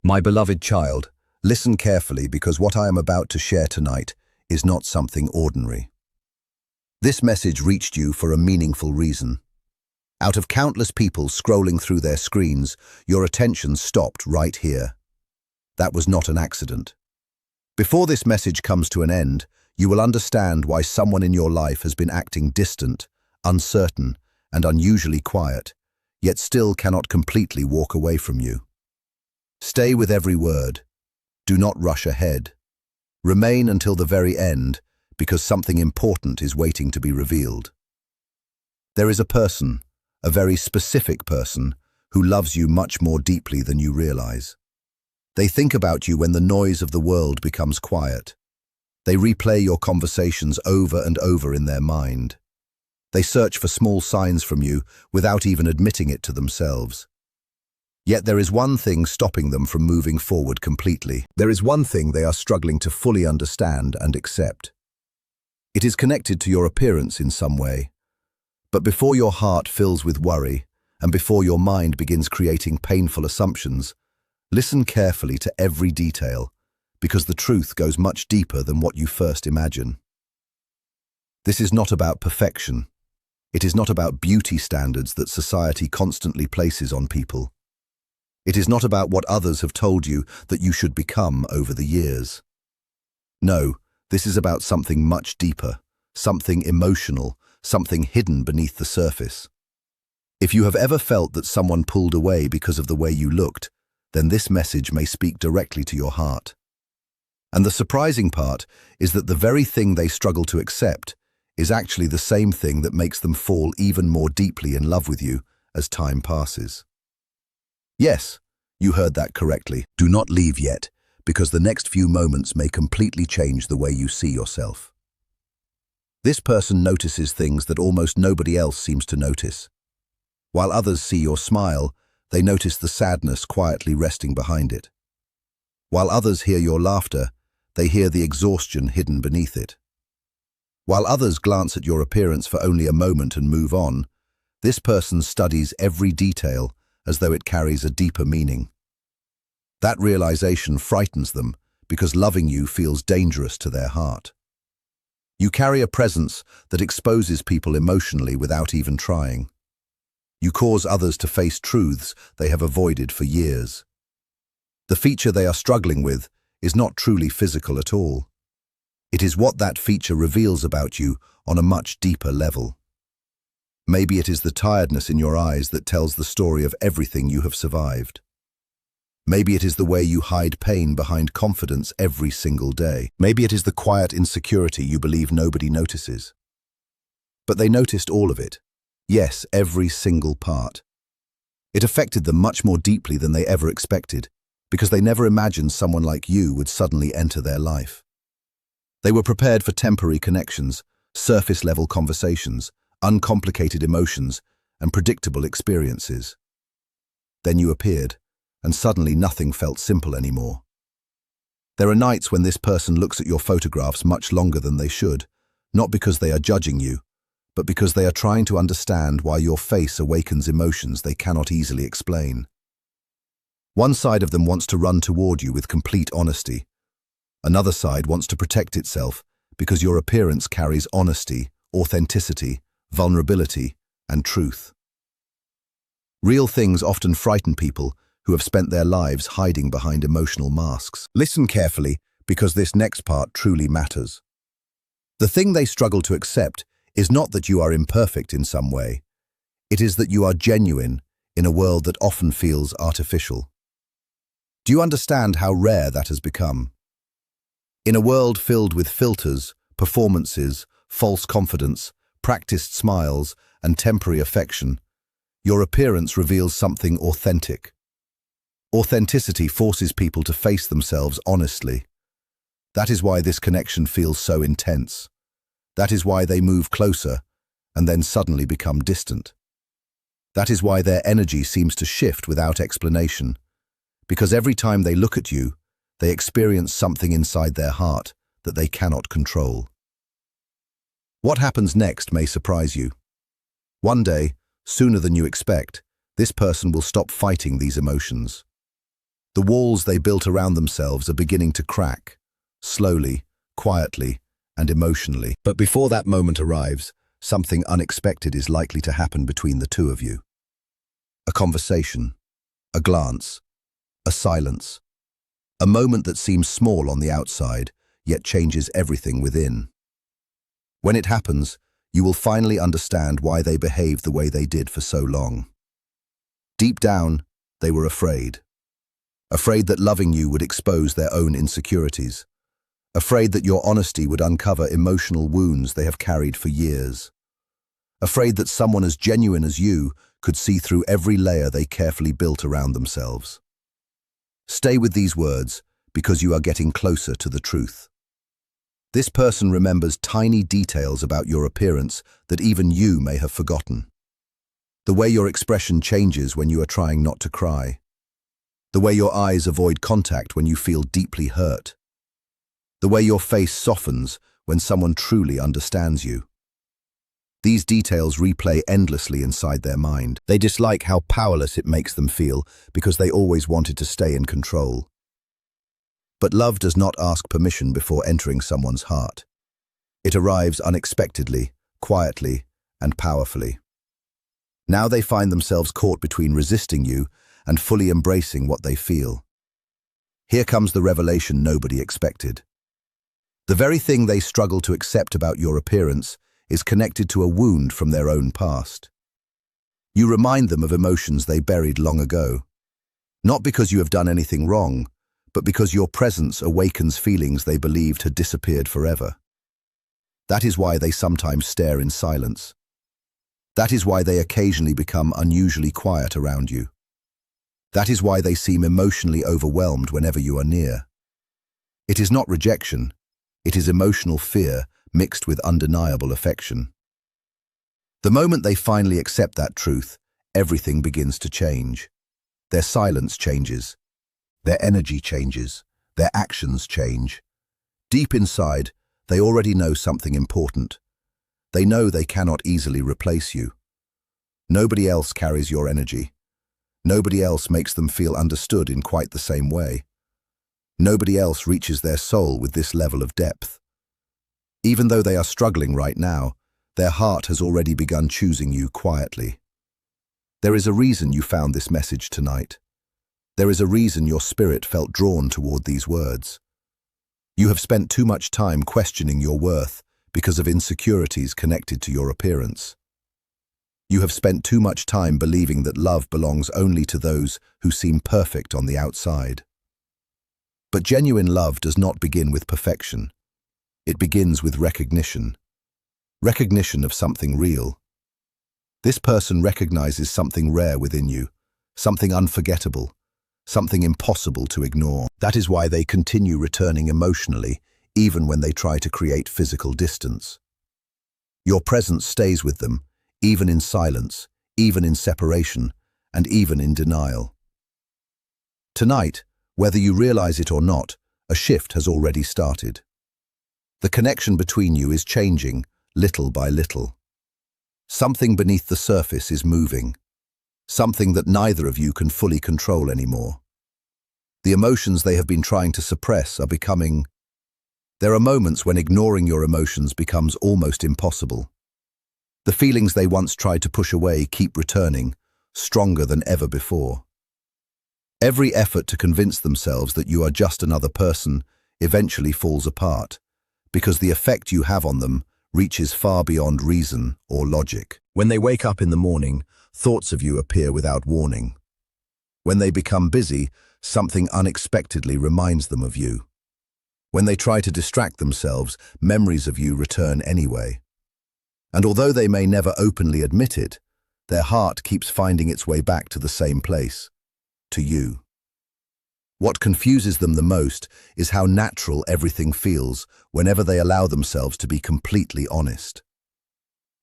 My beloved child, listen carefully because what I am about to share tonight is not something ordinary. This message reached you for a meaningful reason. Out of countless people scrolling through their screens, your attention stopped right here. That was not an accident. Before this message comes to an end, you will understand why someone in your life has been acting distant, uncertain, and unusually quiet, yet still cannot completely walk away from you. Stay with every word. Do not rush ahead. Remain until the very end, because something important is waiting to be revealed. There is a person, a very specific person, who loves you much more deeply than you realize. They think about you when the noise of the world becomes quiet. They replay your conversations over and over in their mind. They search for small signs from you without even admitting it to themselves. Yet there is one thing stopping them from moving forward completely. There is one thing they are struggling to fully understand and accept. It is connected to your appearance in some way. But before your heart fills with worry, and before your mind begins creating painful assumptions, listen carefully to every detail, because the truth goes much deeper than what you first imagine. This is not about perfection. It is not about beauty standards that society constantly places on people. It is not about what others have told you that you should become over the years. No, this is about something much deeper, something emotional, something hidden beneath the surface. If you have ever felt that someone pulled away because of the way you looked, then this message may speak directly to your heart. And the surprising part is that the very thing they struggle to accept is actually the same thing that makes them fall even more deeply in love with you as time passes. Yes, you heard that correctly. Do not leave yet, because the next few moments may completely change the way you see yourself. This person notices things that almost nobody else seems to notice. While others see your smile, they notice the sadness quietly resting behind it. While others hear your laughter, they hear the exhaustion hidden beneath it. While others glance at your appearance for only a moment and move on, this person studies every detail as though it carries a deeper meaning. That realization frightens them because loving you feels dangerous to their heart. You carry a presence that exposes people emotionally without even trying. You cause others to face truths they have avoided for years. The feature they are struggling with is not truly physical at all. It is what that feature reveals about you on a much deeper level. Maybe it is the tiredness in your eyes that tells the story of everything you have survived. Maybe it is the way you hide pain behind confidence every single day. Maybe it is the quiet insecurity you believe nobody notices. But they noticed all of it. Yes, every single part. It affected them much more deeply than they ever expected, because they never imagined someone like you would suddenly enter their life. They were prepared for temporary connections, surface-level conversations, uncomplicated emotions, and predictable experiences. Then you appeared, and suddenly nothing felt simple anymore. There are nights when this person looks at your photographs much longer than they should, not because they are judging you, but because they are trying to understand why your face awakens emotions they cannot easily explain. One side of them wants to run toward you with complete honesty. Another side wants to protect itself because your appearance carries honesty, authenticity, vulnerability, and truth. Real things often frighten people who have spent their lives hiding behind emotional masks. Listen carefully, because this next part truly matters. The thing they struggle to accept is not that you are imperfect in some way. It is that you are genuine in a world that often feels artificial. Do you understand how rare that has become? In a world filled with filters, performances, false confidence, practiced smiles, and temporary affection, your appearance reveals something authentic. Authenticity forces people to face themselves honestly. That is why this connection feels so intense. That is why they move closer and then suddenly become distant. That is why their energy seems to shift without explanation, because every time they look at you, they experience something inside their heart that they cannot control. What happens next may surprise you. One day, sooner than you expect, this person will stop fighting these emotions. The walls they built around themselves are beginning to crack, slowly, quietly, and emotionally. But before that moment arrives, something unexpected is likely to happen between the two of you. A conversation, a glance, a silence. A moment that seems small on the outside, yet changes everything within. When it happens, you will finally understand why they behaved the way they did for so long. Deep down, they were afraid. Afraid that loving you would expose their own insecurities. Afraid that your honesty would uncover emotional wounds they have carried for years. Afraid that someone as genuine as you could see through every layer they carefully built around themselves. Stay with these words, because you are getting closer to the truth. This person remembers tiny details about your appearance that even you may have forgotten. The way your expression changes when you are trying not to cry. The way your eyes avoid contact when you feel deeply hurt. The way your face softens when someone truly understands you. These details replay endlessly inside their mind. They dislike how powerless it makes them feel because they always wanted to stay in control. But love does not ask permission before entering someone's heart. It arrives unexpectedly, quietly, and powerfully. Now they find themselves caught between resisting you and fully embracing what they feel. Here comes the revelation nobody expected. The very thing they struggle to accept about your appearance is connected to a wound from their own past. You remind them of emotions they buried long ago. Not because you have done anything wrong, but because your presence awakens feelings they believed had disappeared forever. That is why they sometimes stare in silence. That is why they occasionally become unusually quiet around you. That is why they seem emotionally overwhelmed whenever you are near. It is not rejection, it is emotional fear mixed with undeniable affection. The moment they finally accept that truth, everything begins to change. Their silence changes. Their energy changes. Their actions change. Deep inside, they already know something important. They know they cannot easily replace you. Nobody else carries your energy. Nobody else makes them feel understood in quite the same way. Nobody else reaches their soul with this level of depth. Even though they are struggling right now, their heart has already begun choosing you quietly. There is a reason you found this message tonight. There is a reason your spirit felt drawn toward these words. You have spent too much time questioning your worth because of insecurities connected to your appearance. You have spent too much time believing that love belongs only to those who seem perfect on the outside. But genuine love does not begin with perfection. It begins with recognition. Recognition of something real. This person recognizes something rare within you, something unforgettable, something impossible to ignore. That is why they continue returning emotionally, even when they try to create physical distance. Your presence stays with them, even in silence, even in separation, and even in denial. Tonight, whether you realize it or not, a shift has already started. The connection between you is changing, little by little. Something beneath the surface is moving, something that neither of you can fully control anymore. The emotions they have been trying to suppress are becoming. There are moments when ignoring your emotions becomes almost impossible. The feelings they once tried to push away keep returning, stronger than ever before. Every effort to convince themselves that you are just another person eventually falls apart, because the effect you have on them reaches far beyond reason or logic. When they wake up in the morning, thoughts of you appear without warning. When they become busy, something unexpectedly reminds them of you. When they try to distract themselves, memories of you return anyway. And although they may never openly admit it, their heart keeps finding its way back to the same place, to you. What confuses them the most is how natural everything feels whenever they allow themselves to be completely honest.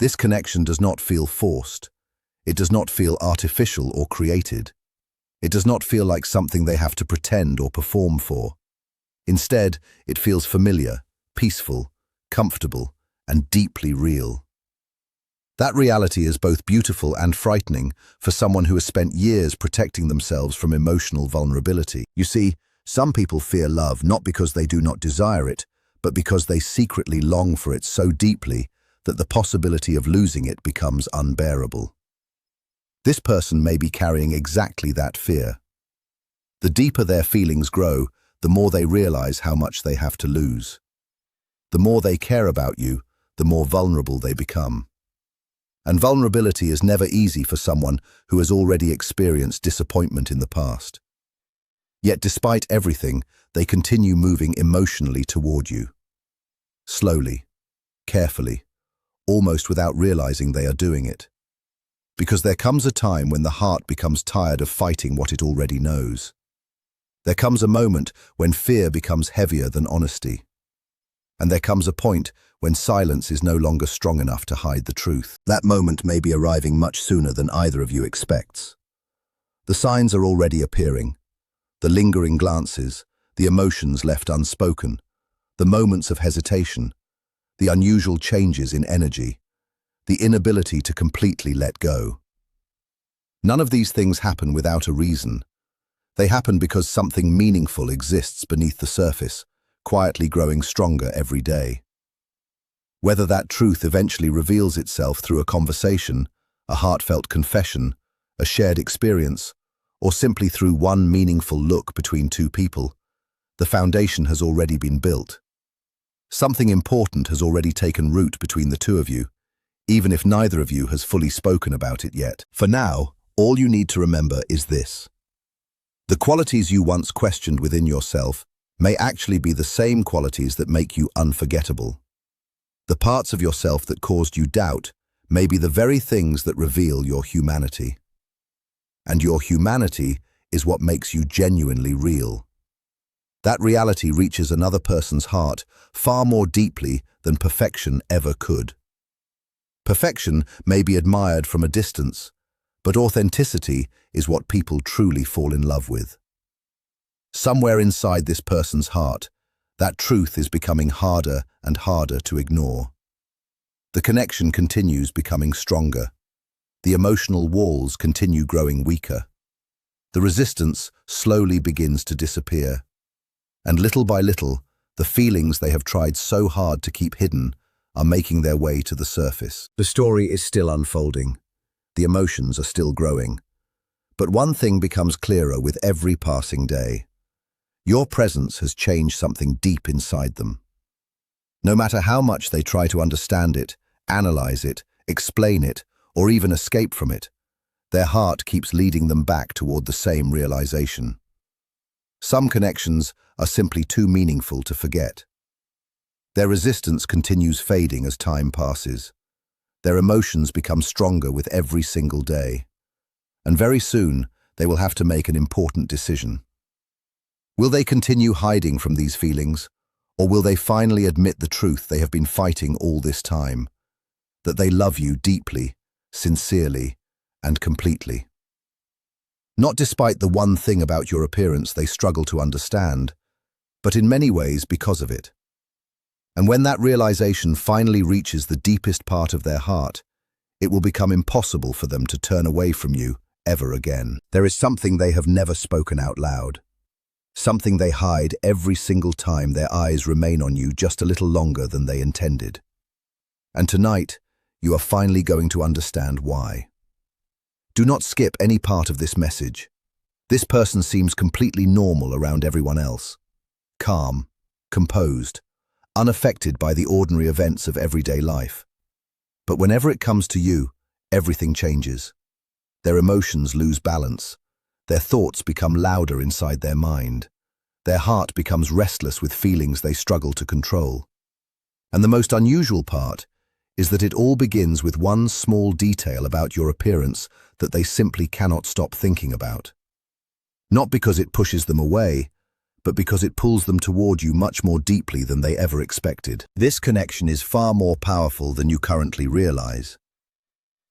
This connection does not feel forced. It does not feel artificial or created. It does not feel like something they have to pretend or perform for. Instead, it feels familiar, peaceful, comfortable, and deeply real. That reality is both beautiful and frightening for someone who has spent years protecting themselves from emotional vulnerability. You see, some people fear love not because they do not desire it, but because they secretly long for it so deeply that the possibility of losing it becomes unbearable. This person may be carrying exactly that fear. The deeper their feelings grow, the more they realize how much they have to lose. The more they care about you, the more vulnerable they become. And vulnerability is never easy for someone who has already experienced disappointment in the past. Yet despite everything, they continue moving emotionally toward you. Slowly, carefully, almost without realizing they are doing it. Because there comes a time when the heart becomes tired of fighting what it already knows. There comes a moment when fear becomes heavier than honesty. And there comes a point when silence is no longer strong enough to hide the truth. That moment may be arriving much sooner than either of you expects. The signs are already appearing. The lingering glances, the emotions left unspoken, the moments of hesitation, the unusual changes in energy, the inability to completely let go. None of these things happen without a reason. They happen because something meaningful exists beneath the surface, quietly growing stronger every day. Whether that truth eventually reveals itself through a conversation, a heartfelt confession, a shared experience, or simply through one meaningful look between two people, the foundation has already been built. Something important has already taken root between the two of you, even if neither of you has fully spoken about it yet. For now, all you need to remember is this. The qualities you once questioned within yourself may actually be the same qualities that make you unforgettable. The parts of yourself that caused you doubt may be the very things that reveal your humanity. And your humanity is what makes you genuinely real. That reality reaches another person's heart far more deeply than perfection ever could. Perfection may be admired from a distance, but authenticity is what people truly fall in love with. Somewhere inside this person's heart, that truth is becoming harder and harder to ignore. The connection continues becoming stronger. The emotional walls continue growing weaker. The resistance slowly begins to disappear. And little by little, the feelings they have tried so hard to keep hidden are making their way to the surface. The story is still unfolding. The emotions are still growing. But one thing becomes clearer with every passing day. Your presence has changed something deep inside them. No matter how much they try to understand it, analyze it, explain it, or even escape from it, their heart keeps leading them back toward the same realization. Some connections are simply too meaningful to forget. Their resistance continues fading as time passes. Their emotions become stronger with every single day. And very soon, they will have to make an important decision. Will they continue hiding from these feelings, or will they finally admit the truth they have been fighting all this time? That they love you deeply, sincerely, and completely. Not despite the one thing about your appearance they struggle to understand, but in many ways because of it. And when that realization finally reaches the deepest part of their heart, it will become impossible for them to turn away from you ever again. There is something they have never spoken out loud. Something they hide every single time their eyes remain on you just a little longer than they intended. And tonight, you are finally going to understand why. Do not skip any part of this message. This person seems completely normal around everyone else. Calm, composed, unaffected by the ordinary events of everyday life. But whenever it comes to you, everything changes. Their emotions lose balance. Their thoughts become louder inside their mind. Their heart becomes restless with feelings they struggle to control. And the most unusual part is that it all begins with one small detail about your appearance that they simply cannot stop thinking about. Not because it pushes them away, but because it pulls them toward you much more deeply than they ever expected. This connection is far more powerful than you currently realize.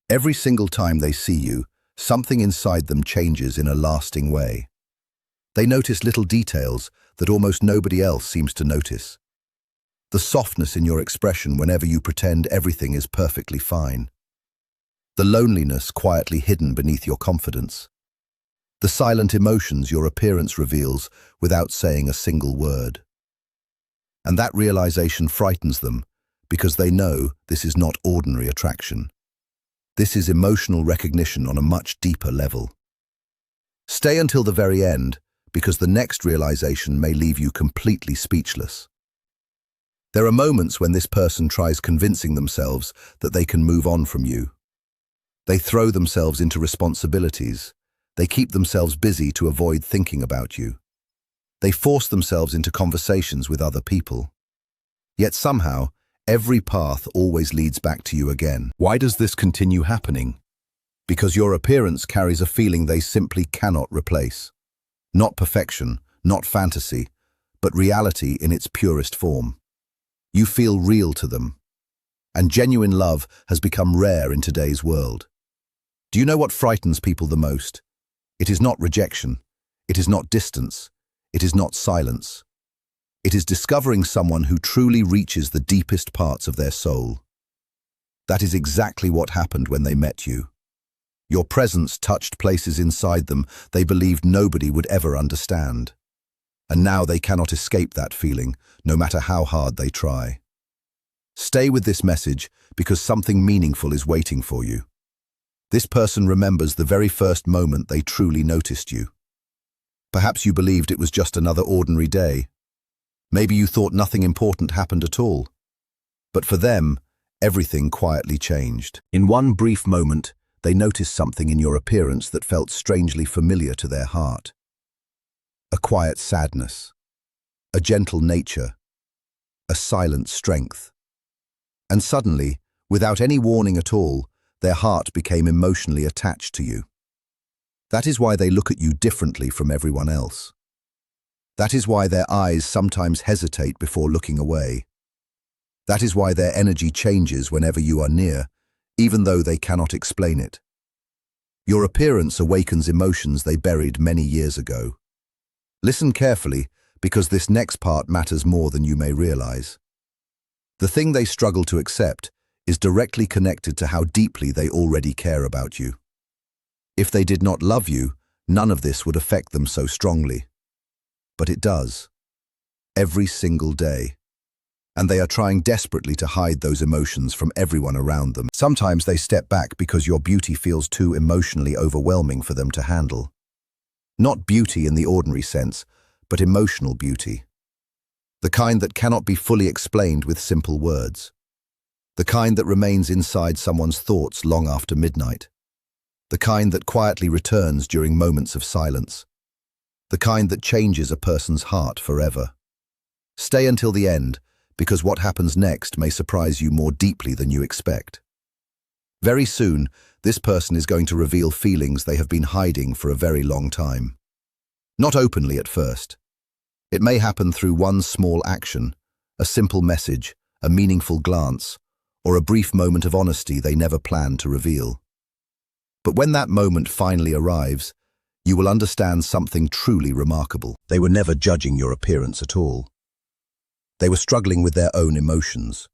Every single time they see you, something inside them changes in a lasting way. They notice little details that almost nobody else seems to notice. The softness in your expression whenever you pretend everything is perfectly fine. the loneliness quietly hidden beneath your confidence, the silent emotions your appearance reveals without saying a single word. And that realization frightens them because they know this is not ordinary attraction. This is emotional recognition on a much deeper level. Stay until the very end because the next realization may leave you completely speechless. There are moments when this person tries convincing themselves that they can move on from you. They throw themselves into responsibilities. They keep themselves busy to avoid thinking about you. They force themselves into conversations with other people. Yet somehow, every path always leads back to you again. Why does this continue happening? Because your appearance carries a feeling they simply cannot replace. Not perfection, not fantasy, but reality in its purest form. You feel real to them. And genuine love has become rare in today's world. Do you know what frightens people the most? It is not rejection. It is not distance. It is not silence. It is discovering someone who truly reaches the deepest parts of their soul. That is exactly what happened when they met you. Your presence touched places inside them they believed nobody would ever understand. And now they cannot escape that feeling, no matter how hard they try. Stay with this message because something meaningful is waiting for you. This person remembers the very first moment they truly noticed you. Perhaps you believed it was just another ordinary day. Maybe you thought nothing important happened at all. But for them, everything quietly changed. In one brief moment, they noticed something in your appearance that felt strangely familiar to their heart. A quiet sadness, a gentle nature, a silent strength. And suddenly, without any warning at all, their heart became emotionally attached to you. That is why they look at you differently from everyone else. That is why their eyes sometimes hesitate before looking away. That is why their energy changes whenever you are near, even though they cannot explain it. Your appearance awakens emotions they buried many years ago. Listen carefully, because this next part matters more than you may realize. The thing they struggle to accept is directly connected to how deeply they already care about you. If they did not love you, none of this would affect them so strongly. But it does. Every single day. And they are trying desperately to hide those emotions from everyone around them. Sometimes they step back because your beauty feels too emotionally overwhelming for them to handle. Not beauty in the ordinary sense, but emotional beauty. The kind that cannot be fully explained with simple words. The kind that remains inside someone's thoughts long after midnight. The kind that quietly returns during moments of silence. The kind that changes a person's heart forever. Stay until the end, because what happens next may surprise you more deeply than you expect. Very soon, this person is going to reveal feelings they have been hiding for a very long time. Not openly at first. It may happen through one small action, a simple message, a meaningful glance, or a brief moment of honesty they never planned to reveal. But when that moment finally arrives, you will understand something truly remarkable. They were never judging your appearance at all. They were struggling with their own emotions.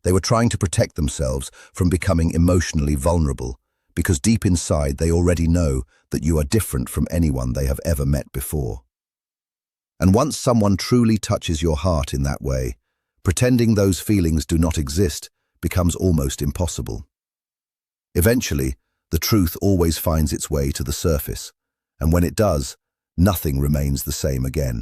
They were trying to protect themselves from becoming emotionally vulnerable, because deep inside they already know that you are different from anyone they have ever met before. And once someone truly touches your heart in that way, pretending those feelings do not exist becomes almost impossible. Eventually, the truth always finds its way to the surface, and when it does, nothing remains the same again.